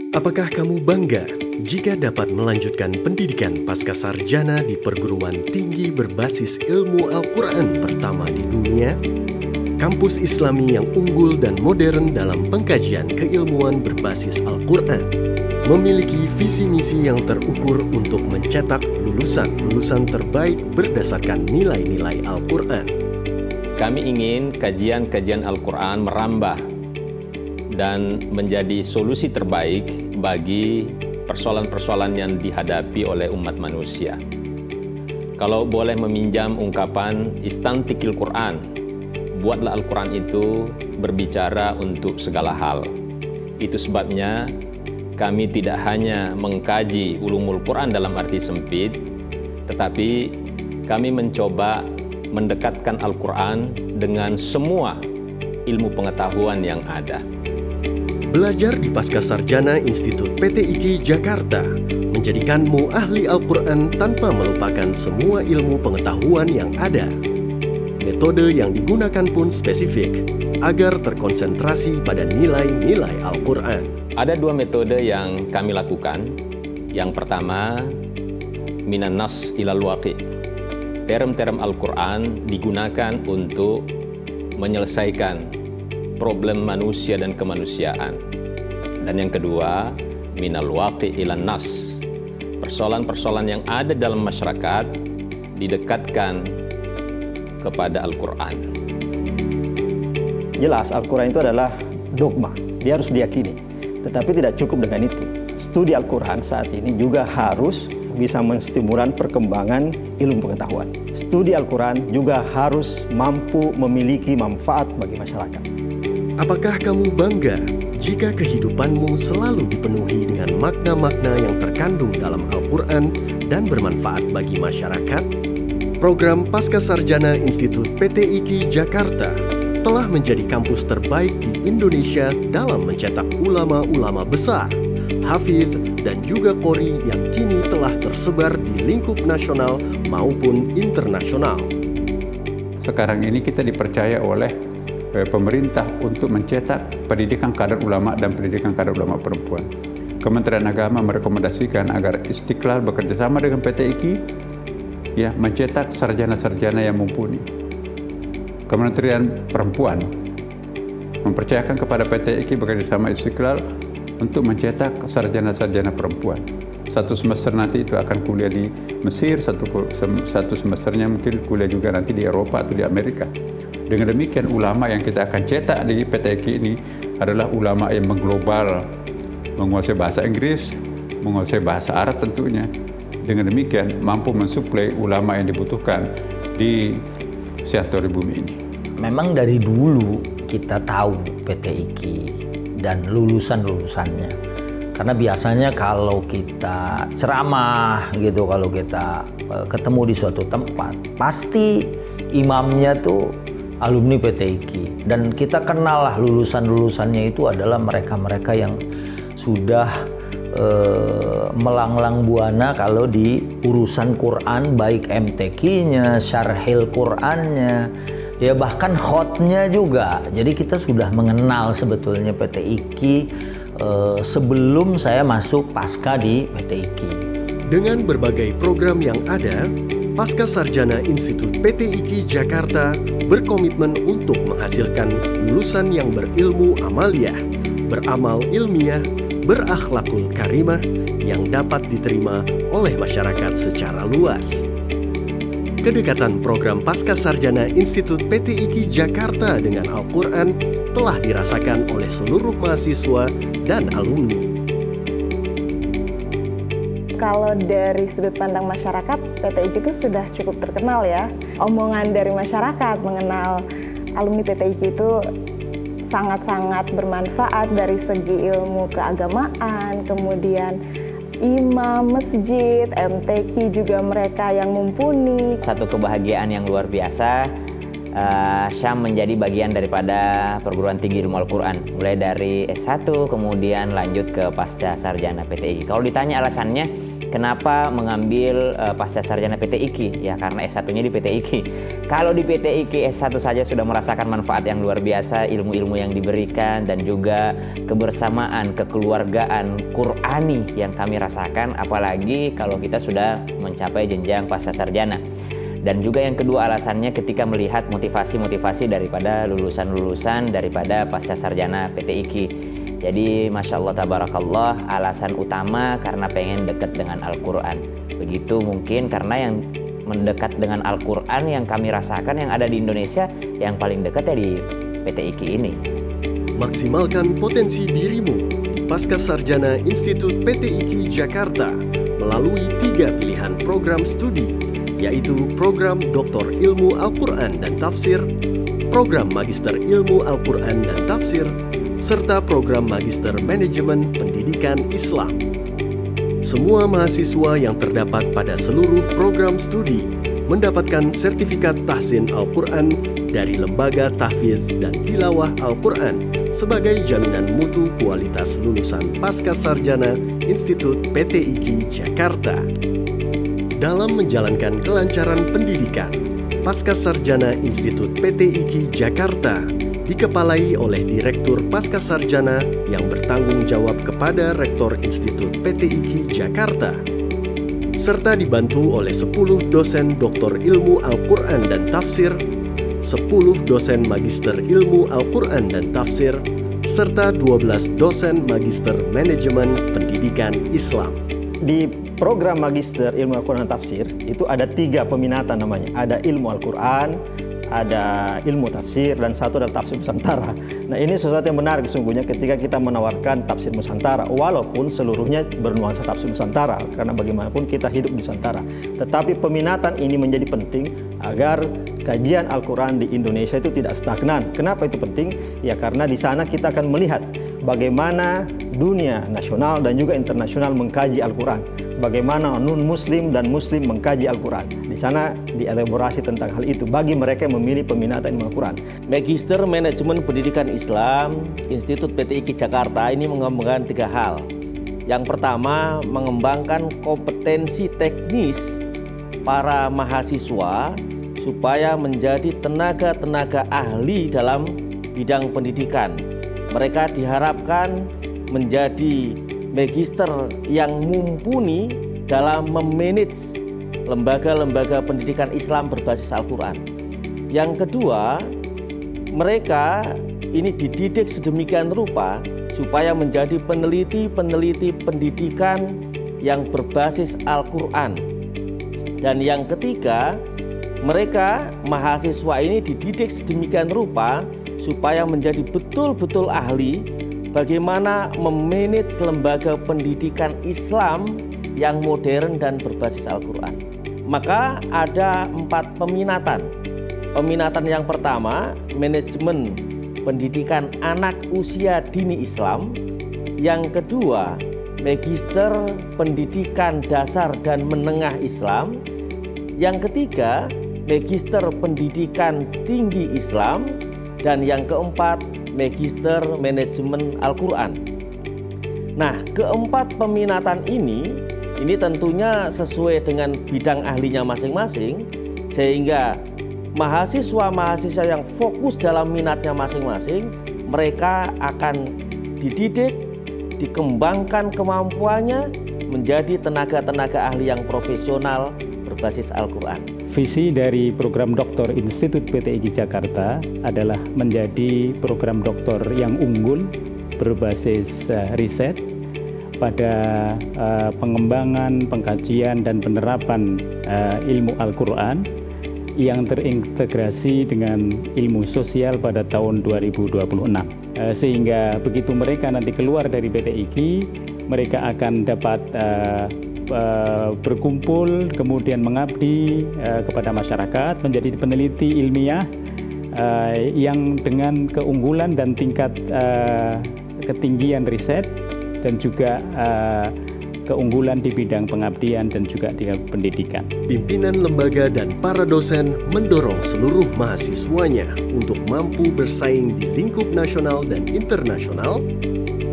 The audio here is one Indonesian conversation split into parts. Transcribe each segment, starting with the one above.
Apakah kamu bangga jika dapat melanjutkan pendidikan pascasarjana di perguruan tinggi berbasis ilmu Al-Quran pertama di dunia? Kampus Islami yang unggul dan modern dalam pengkajian keilmuan berbasis Al-Quran, memiliki visi misi yang terukur untuk mencetak lulusan-lulusan terbaik berdasarkan nilai-nilai Al-Quran. Kami ingin kajian-kajian Al-Quran merambah dan menjadi solusi terbaik bagi persoalan-persoalan yang dihadapi oleh umat manusia. Kalau boleh meminjam ungkapan istantikil Quran, buatlah Al-Quran itu berbicara untuk segala hal. Itu sebabnya kami tidak hanya mengkaji ulumul Quran dalam arti sempit, tetapi kami mencoba mendekatkan Al-Quran dengan semua ilmu pengetahuan yang ada. Belajar di Pascasarjana Institut PTIQ Jakarta menjadikanmu ahli Al-Quran tanpa melupakan semua ilmu pengetahuan yang ada. Metode yang digunakan pun spesifik agar terkonsentrasi pada nilai-nilai Al-Quran. Ada dua metode yang kami lakukan. Yang pertama, minan nas ilal waqi. Term-term Al-Quran digunakan untuk menyelesaikan problem manusia dan kemanusiaan. Dan yang kedua, minal waqi ilan nas. Persoalan-persoalan yang ada dalam masyarakat didekatkan kepada Al-Quran. Jelas Al-Quran itu adalah dogma, dia harus diyakini. Tetapi tidak cukup dengan itu. Studi Al-Quran saat ini juga harus bisa menstimulan perkembangan ilmu pengetahuan. Studi Al-Quran juga harus mampu memiliki manfaat bagi masyarakat. Apakah kamu bangga jika kehidupanmu selalu dipenuhi dengan makna-makna yang terkandung dalam Al-Quran dan bermanfaat bagi masyarakat? Program Pascasarjana Institut PTIQ Jakarta telah menjadi kampus terbaik di Indonesia dalam mencetak ulama-ulama besar, hafidz, dan juga qori yang kini telah tersebar di lingkup nasional maupun internasional. Sekarang ini kita dipercaya oleh pemerintah untuk mencetak pendidikan kader ulama dan pendidikan kader ulama perempuan. Kementerian Agama merekomendasikan agar Istiqlal bekerjasama dengan PTIQ mencetak sarjana-sarjana yang mumpuni. Kementerian Perempuan mempercayakan kepada PTIQ bekerjasama Istiqlal untuk mencetak sarjana-sarjana perempuan. Satu semester nanti itu akan kuliah di Mesir, satu semesternya mungkin kuliah juga nanti di Eropa atau di Amerika. Dengan demikian ulama yang kita akan cetak di PTIQ ini adalah ulama yang mengglobal, menguasai bahasa Inggris, menguasai bahasa Arab tentunya. Dengan demikian mampu mensuplai ulama yang dibutuhkan di Siatori Bumi ini. Memang dari dulu kita tahu PTIQ dan lulusan-lulusannya. Karena biasanya kalau kita ceramah gitu, kalau kita ketemu di suatu tempat, pasti imamnya tuh alumni PTIQ, dan kita kenal lah lulusan-lulusannya itu adalah mereka-mereka yang sudah melanglang buana kalau di urusan Quran, baik MTQ-nya, syarhil Qurannya, ya bahkan khotnya juga. Jadi kita sudah mengenal sebetulnya PTIQ sebelum saya masuk pasca di PTIQ. Dengan berbagai program yang ada, Pascasarjana Institut PTIQ Jakarta berkomitmen untuk menghasilkan lulusan yang berilmu amaliyah, beramal ilmiah, berakhlakul karimah yang dapat diterima oleh masyarakat secara luas. Kedekatan program Pascasarjana Institut PTIQ Jakarta dengan Al-Quran telah dirasakan oleh seluruh mahasiswa dan alumni. Kalau dari sudut pandang masyarakat, PTIQ itu sudah cukup terkenal ya. Omongan dari masyarakat mengenal alumni PTIQ itu sangat-sangat bermanfaat dari segi ilmu keagamaan, kemudian imam masjid, MTQ juga mereka yang mumpuni. Satu kebahagiaan yang luar biasa Syam menjadi bagian daripada perguruan tinggi ilmu Al-Quran, mulai dari S1 kemudian lanjut ke pasca sarjana PTIQ. Kalau ditanya alasannya kenapa mengambil pasca sarjana PTIQ, ya karena S1-nya di PTIQ. Kalau di PTIQ S1 saja sudah merasakan manfaat yang luar biasa, ilmu-ilmu yang diberikan dan juga kebersamaan, kekeluargaan Qur'ani yang kami rasakan, apalagi kalau kita sudah mencapai jenjang pasca sarjana. Dan juga yang kedua alasannya ketika melihat motivasi-motivasi daripada lulusan-lulusan daripada pasca sarjana PTIQ. Jadi Masya Allah Tabarakallah, alasan utama karena pengen dekat dengan Al-Quran. Begitu mungkin karena yang mendekat dengan Al-Quran yang kami rasakan yang ada di Indonesia, yang paling dekat ya di PTIQ ini. Maksimalkan potensi dirimu di Pasca Sarjana Institut PTIQ Jakarta melalui 3 pilihan program studi, yaitu program Doktor Ilmu Al-Quran dan Tafsir, program Magister Ilmu Al-Quran dan Tafsir, serta program Magister Manajemen Pendidikan Islam. Semua mahasiswa yang terdapat pada seluruh program studi mendapatkan sertifikat tahsin Al-Quran dari Lembaga Tahfiz dan Tilawah Al-Quran sebagai jaminan mutu kualitas lulusan Pasca Sarjana Institut PTIQ Jakarta. Dalam menjalankan kelancaran pendidikan, Pasca Sarjana Institut PTIQ Jakarta dikepalai oleh Direktur Pasca Sarjana yang bertanggung jawab kepada Rektor Institut PTIQ Jakarta, serta dibantu oleh 10 dosen Doktor Ilmu Al-Quran dan Tafsir, 10 dosen Magister Ilmu Al-Quran dan Tafsir, serta 12 dosen Magister Manajemen Pendidikan Islam. Di program Magister Ilmu Al-Quran dan Tafsir itu ada 3 peminatan namanya. Ada ilmu Al-Quran, ada ilmu tafsir, dan satu adalah tafsir Nusantara. Nah, ini sesuatu yang menarik sesungguhnya ketika kita menawarkan tafsir Nusantara, walaupun seluruhnya bernuansa tafsir Nusantara, karena bagaimanapun kita hidup di Nusantara. Tetapi peminatan ini menjadi penting agar kajian Al-Quran di Indonesia itu tidak stagnan. Kenapa itu penting? Ya karena di sana kita akan melihat bagaimana dunia nasional dan juga internasional mengkaji Al-Quran. Bagaimana non-muslim dan muslim mengkaji Al-Quran. Di sana dielaborasi tentang hal itu bagi mereka yang memilih peminatan ilmu Al-Quran. Magister Manajemen Pendidikan Islam Institut PTIQ Jakarta ini mengembangkan 3 hal. Yang pertama, mengembangkan kompetensi teknis para mahasiswa supaya menjadi tenaga-tenaga ahli dalam bidang pendidikan. Mereka diharapkan menjadi magister yang mumpuni dalam memanage lembaga-lembaga pendidikan Islam berbasis Al-Quran. Yang kedua, mereka ini dididik sedemikian rupa supaya menjadi peneliti-peneliti pendidikan yang berbasis Al-Quran. Dan yang ketiga, mereka mahasiswa ini dididik sedemikian rupa supaya menjadi betul-betul ahli bagaimana memanage lembaga pendidikan Islam yang modern dan berbasis Al-Quran. Maka ada 4 peminatan. Peminatan yang pertama, manajemen pendidikan anak usia dini Islam. Yang kedua, magister pendidikan dasar dan menengah Islam. Yang ketiga, magister pendidikan tinggi Islam. Dan yang keempat, magister manajemen Al-Quran. Nah, keempat peminatan ini tentunya sesuai dengan bidang ahlinya masing-masing, sehingga mahasiswa-mahasiswa yang fokus dalam minatnya masing-masing, mereka akan dididik, dikembangkan kemampuannya menjadi tenaga-tenaga ahli yang profesional berbasis Al-Quran. Visi dari program doktor Institut PTIQ Jakarta adalah menjadi program doktor yang unggul berbasis riset pada pengembangan, pengkajian, dan penerapan ilmu Al-Quran yang terintegrasi dengan ilmu sosial pada tahun 2026. Sehingga begitu mereka nanti keluar dari PTIQ, mereka akan dapat berkumpul, kemudian mengabdi kepada masyarakat, menjadi peneliti ilmiah yang dengan keunggulan dan tingkat ketinggian riset dan juga keunggulan di bidang pengabdian dan juga di pendidikan. Pimpinan lembaga dan para dosen mendorong seluruh mahasiswanya untuk mampu bersaing di lingkup nasional dan internasional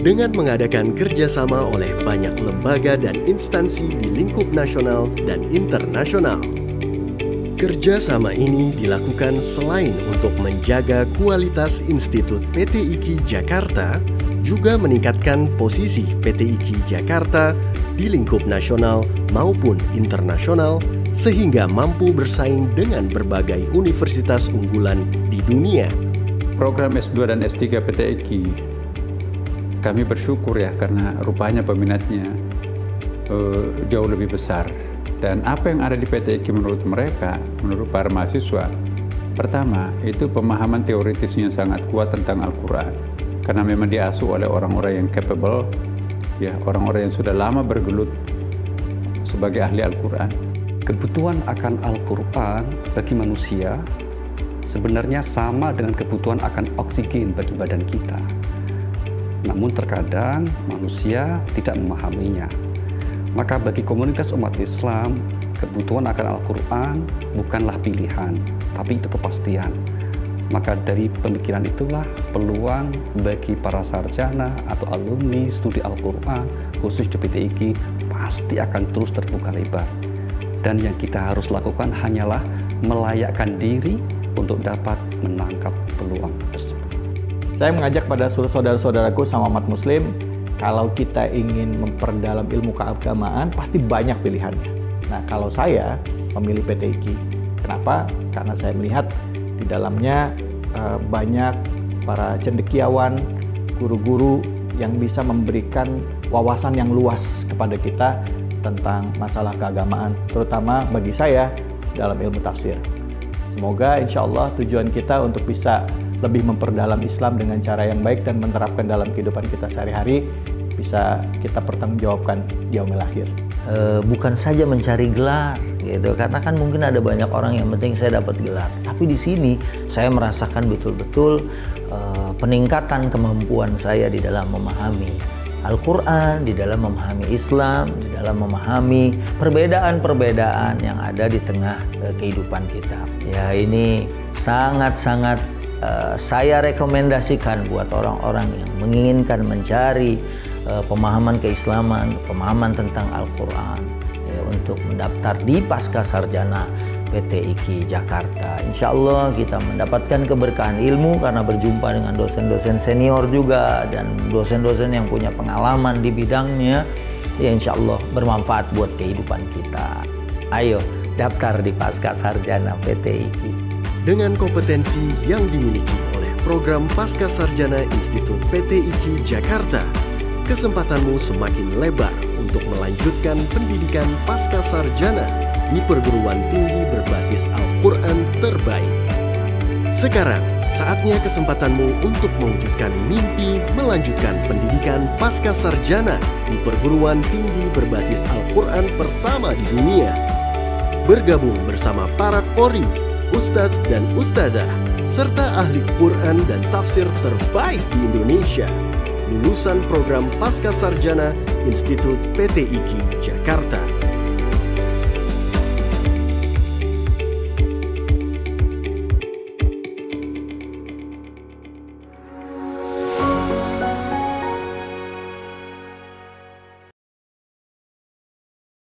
dengan mengadakan kerjasama oleh banyak lembaga dan instansi di lingkup nasional dan internasional. Kerjasama ini dilakukan selain untuk menjaga kualitas Institut PT IKI Jakarta, juga meningkatkan posisi PT IKI Jakarta di lingkup nasional maupun internasional sehingga mampu bersaing dengan berbagai universitas unggulan di dunia. Program S2 dan S3 PT IKI, kami bersyukur ya karena rupanya peminatnya jauh lebih besar. Dan apa yang ada di PT IKI menurut mereka, menurut para mahasiswa, pertama itu pemahaman teoritisnya sangat kuat tentang Al-Quran. Karena memang diasuh oleh orang-orang yang capable, ya orang-orang yang sudah lama bergelut sebagai ahli Al-Quran. Kebutuhan akan Al-Quran bagi manusia sebenarnya sama dengan kebutuhan akan oksigen bagi badan kita. Namun terkadang manusia tidak memahaminya. Maka bagi komunitas umat Islam, kebutuhan akan Al-Quran bukanlah pilihan, tapi itu kepastian. Maka dari pemikiran itulah peluang bagi para sarjana atau alumni studi Al-Quran, khusus di PT IKI, pasti akan terus terbuka lebar. Dan yang kita harus lakukan hanyalah melayakkan diri untuk dapat menangkap peluang tersebut. Saya mengajak pada saudara-saudaraku sama umat muslim, kalau kita ingin memperdalam ilmu keagamaan, pasti banyak pilihannya. Nah, kalau saya memilih PT IKI, kenapa? Karena saya melihat di dalamnya banyak para cendekiawan, guru-guru yang bisa memberikan wawasan yang luas kepada kita tentang masalah keagamaan, terutama bagi saya dalam ilmu tafsir. Semoga insya Allah tujuan kita untuk bisa lebih memperdalam Islam dengan cara yang baik dan menerapkan dalam kehidupan kita sehari-hari bisa kita pertanggungjawabkan di yaumil akhir. Bukan saja mencari gelar gitu, karena kan mungkin ada banyak orang yang penting saya dapat gelar, tapi di sini saya merasakan betul-betul peningkatan kemampuan saya di dalam memahami Al-Quran, di dalam memahami Islam, di dalam memahami perbedaan-perbedaan yang ada di tengah kehidupan kita. Ya, ini sangat-sangat saya rekomendasikan buat orang-orang yang menginginkan mencari pemahaman keislaman, pemahaman tentang Al-Quran, ya, untuk mendaftar di Pascasarjana PT IKI Jakarta. Insya Allah kita mendapatkan keberkahan ilmu karena berjumpa dengan dosen-dosen senior juga dan dosen-dosen yang punya pengalaman di bidangnya. Ya, insya Allah bermanfaat buat kehidupan kita. Ayo daftar di Pascasarjana PT IKI. Dengan kompetensi yang dimiliki oleh program Pascasarjana Institut PT IKI Jakarta, kesempatanmu semakin lebar untuk melanjutkan pendidikan Pascasarjana di perguruan tinggi berbasis Al-Quran terbaik. Sekarang, saatnya kesempatanmu untuk mewujudkan mimpi melanjutkan pendidikan Pascasarjana di perguruan tinggi berbasis Al-Quran pertama di dunia. Bergabung bersama para qori, ustadz dan ustadzah, serta ahli Quran dan tafsir terbaik di Indonesia. Lulusan program Pascasarjana Institut PT IKI Jakarta.